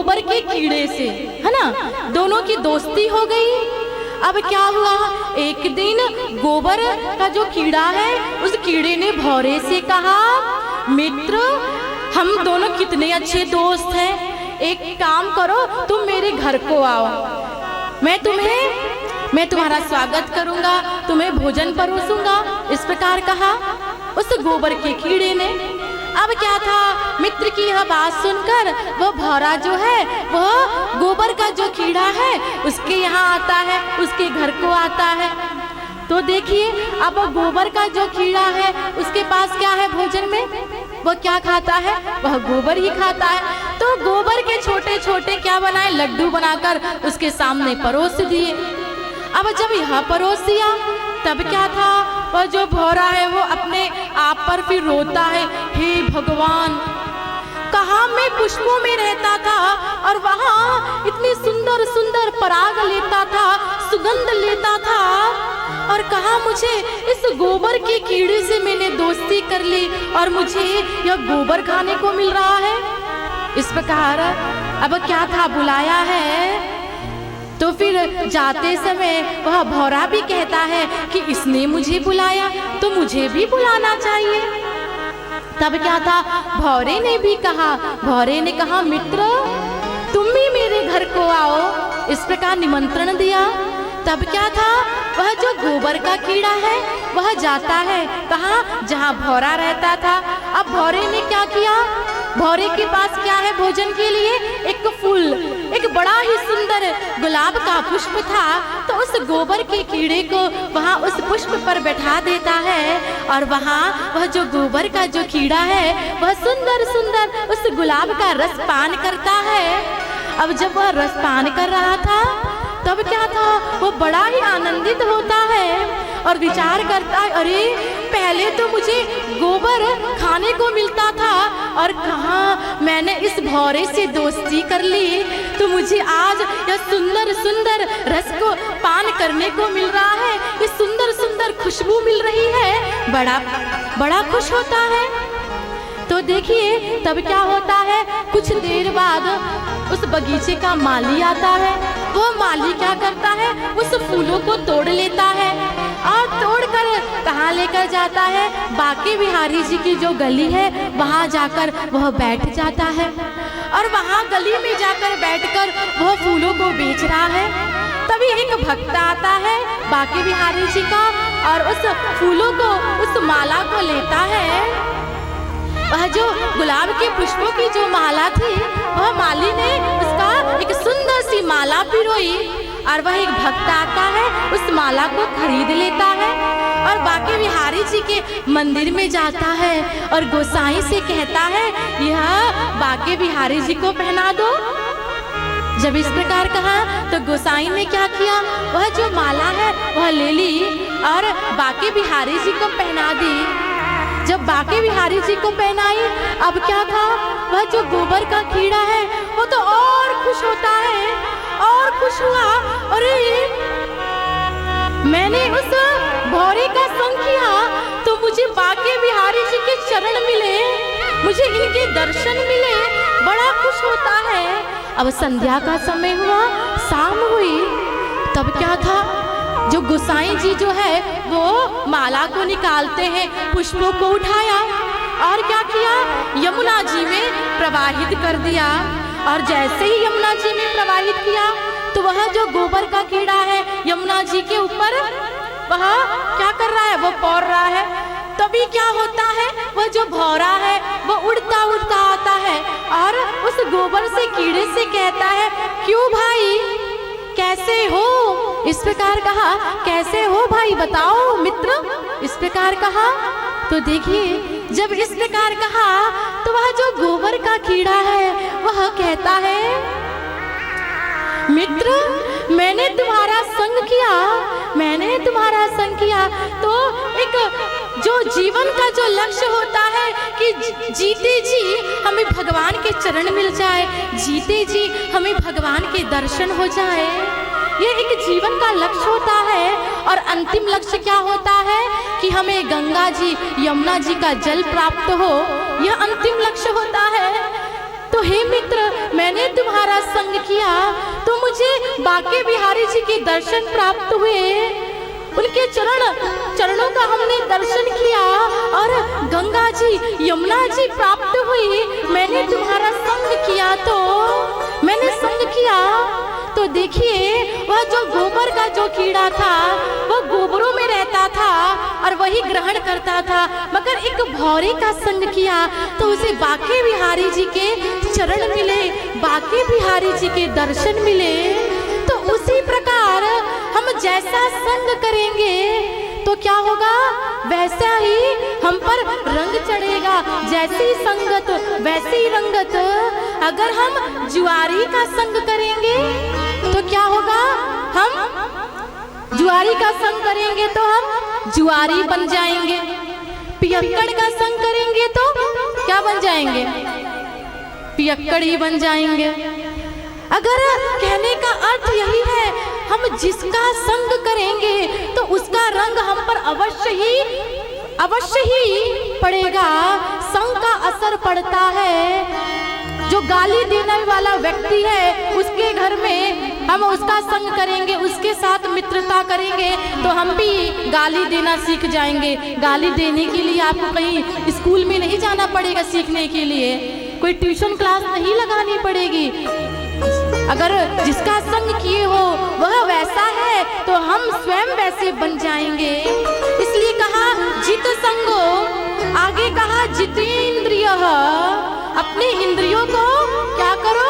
गोबर के कीड़े से, है ना, दोनों की दोस्ती हो गई। अब क्या हुआ, एक दिन गोबर का जो कीड़ा है उस कीड़े ने भौरे से कहा, मित्र हम दोनों कितने अच्छे दोस्त हैं, एक काम करो तुम मेरे घर को आओ, मैं तुम्हारा स्वागत करूंगा, तुम्हें भोजन परोसूंगा। इस प्रकार कहा उस गोबर के कीड़े ने। अब क्या था, मित्र की यह बात सुनकर वह भौरा जो है वह गोबर का जो कीड़ा है उसके यहाँ आता है, उसके घर को आता है। तो देखिए अब गोबर का जो कीड़ा है उसके पास क्या है भोजन में, वह क्या खाता है, वह गोबर ही खाता है। तो गोबर के छोटे छोटे क्या बनाए, लड्डू बनाकर उसके सामने परोस दिए। अब जब यह परोस दिया तब क्या था, वह जो भौरा है वो अपने आप पर फिर रोता है, हे भगवान कहाँ मैं पुष्पों में रहता था और वहाँ इतनी सुंदर सुंदर पराग लेता था, सुगंध लेता था, और कहाँ मुझे इस गोबर के कीड़े से मैंने दोस्ती कर ली और मुझे यह गोबर खाने को मिल रहा है। इस प्रकार अब क्या था, बुलाया है तो फिर जाते समय वह भौरा भी कहता है कि इसने मुझे बुलाया तो मुझे भी बुलाना चाहिए। तब क्या था, भौरे ने भी कहा, भौरे ने कहा मित्र तुम भी मेरे घर को आओ, इस प्रकार निमंत्रण दिया। तब क्या था, वह जो गोबर का कीड़ा है वह जाता है कहाँ, जहाँ भौरा रहता था। अब भौरे ने क्या किया, भौरे के पास क्या है भोजन के लिए, एक फूल, एक बड़ा ही सुंदर गुलाब का पुष्प था। तो उस गोबर के कीड़े को वहाँ उस पुष्प पर बैठा देता है और वहाँ वह जो गोबर का जो कीड़ा है वह सुंदर सुंदर उस गुलाब का रस पान करता है। अब जब वह रस पान कर रहा था तब क्या था, वो बड़ा ही आनंदित होता है और विचार करता है, अरे पहले तो मुझे गोबर खाने को मिलता था और कहाँ मैंने इस भौरे से दोस्ती कर ली, तो मुझे आज यह सुंदर सुंदर रस को पान करने को मिल रहा है, ये सुंदर सुंदर खुशबू मिल रही है, बड़ा खुश होता है। तो देखिए तब क्या होता है, कुछ देर बाद उस बगीचे का माली आता है। वो माली क्या करता है, उस फूलों को तोड़ लेता है और तोड़कर कहाँ लेकर जाता है, बांके बिहारी जी की जो गली है वहाँ जाकर वह बैठ जाता है और वहाँ गली में जाकर बैठकर वह फूलों को बेच रहा है। तभी एक भक्त आता है बांके बिहारी जी का और उस फूलों को, उस माला को लेता है। वह जो गुलाब के पुष्पों की जो माला थी वह माली ने उसका एक सुंदर सी माला पिरोई और वह एक भक्त आता है उस माला को खरीद लेता है और बांके बिहारी जी के मंदिर में जाता है और गोसाई से कहता है, यह बांके बिहारी जी को पहना दो। जब इस प्रकार कहा तो गोसाई ने क्या किया, वह जो माला है वह ले ली और बांके बिहारी जी को पहना दी। जब बांके बिहारी जी को पहनाई, अब क्या था, वह जो गोबर का कीड़ा है वो तो और खुश होता है और खुश हुआ, अरे मैंने उस भौरे का संग किया तो मुझे बांके बिहारी जी के चरण मिले, मुझे इनके दर्शन मिले, बड़ा खुश होता है। अब संध्या का समय हुआ, शाम हुई, तब क्या था, जो गोसाई जी जो है वो माला को निकालते हैं, पुष्पों को उठाया और क्या किया, यमुना जी में प्रवाहित कर दिया। और जैसे ही यमुना जी में प्रवाहित किया तो वह जो गोबर का कीड़ा है यमुना जी के ऊपर वह क्या कर रहा है, वो पौर रहा है। तभी क्या होता है, वह जो भौरा है वो उड़ता उड़ता आता है और उस गोबर से कीड़े से कहता है, क्यों भाई कैसे हो, इस प्रकार कहा, कैसे हो भाई बताओ मित्र, इस प्रकार कहा। तो देखिए जब इस प्रकार कहा तो वह जो गोबर का कीड़ा है वह कहता है, मित्र मैंने तुम्हारा संग किया, मैंने तुम्हारा संग किया तो एक जो जीवन का जो लक्ष्य होता है कि जीते जी हमें भगवान के चरण मिल जाए, जीते जी हमें भगवान के दर्शन हो जाए, ये एक जीवन का लक्ष्य होता है। और अंतिम लक्ष्य क्या होता है कि हमें गंगा जी, यमुना जी का जल प्राप्त हो, यह अंतिम लक्ष्य होता है। तो हे मित्र मैंने तुम्हारा संग किया तो मुझे बांके बिहारी जी के दर्शन प्राप्त हुए, उनके चरणों का हमने दर्शन किया और गंगा जी यमुना जी प्राप्त हुई। मैंने तुम्हारा संग किया तो देखिए वह जो गोबर का जो कीड़ा था वह गोबरों में रहता था और वही ग्रहण करता था, मगर एक भौरे का संग किया तो उसे बांके बिहारी जी के चरण मिले, बांके बिहारी जी के दर्शन मिले। तो उसी प्रकार हम जैसा संग करेंगे तो क्या होगा, वैसा ही हम पर रंग चढ़ेगा, जैसी संगत वैसी रंगत। अगर हम जुआरी का संग करेंगे तो क्या होगा, हम जुआरी का संग करेंगे तो हम जुआरी बन जाएंगे, पियक्कड़ का संग करेंगे तो क्या बन जाएंगे, पियक्कड़ ही बन जाएंगे। अगर कहने का अर्थ यही है, हम जिसका संग करेंगे तो उसका रंग हम पर अवश्य ही पड़ेगा। संग का असर पड़ता है। जो गाली देने वाला व्यक्ति है उसके घर में हम उसका संग करेंगे, उसके साथ मित्रता करेंगे तो हम भी गाली देना सीख जाएंगे। गाली देने के लिए आपको कहीं स्कूल में नहीं जाना पड़ेगा, सीखने के लिए कोई ट्यूशन क्लास नहीं लगानी पड़ेगी। अगर जिसका संग किए हो वह वैसा है तो हम स्वयं वैसे बन जाएंगे। इसलिए कहा जित संगो, आगे कहा जितेंद्रिय, अपने इंद्रियों को क्या करो,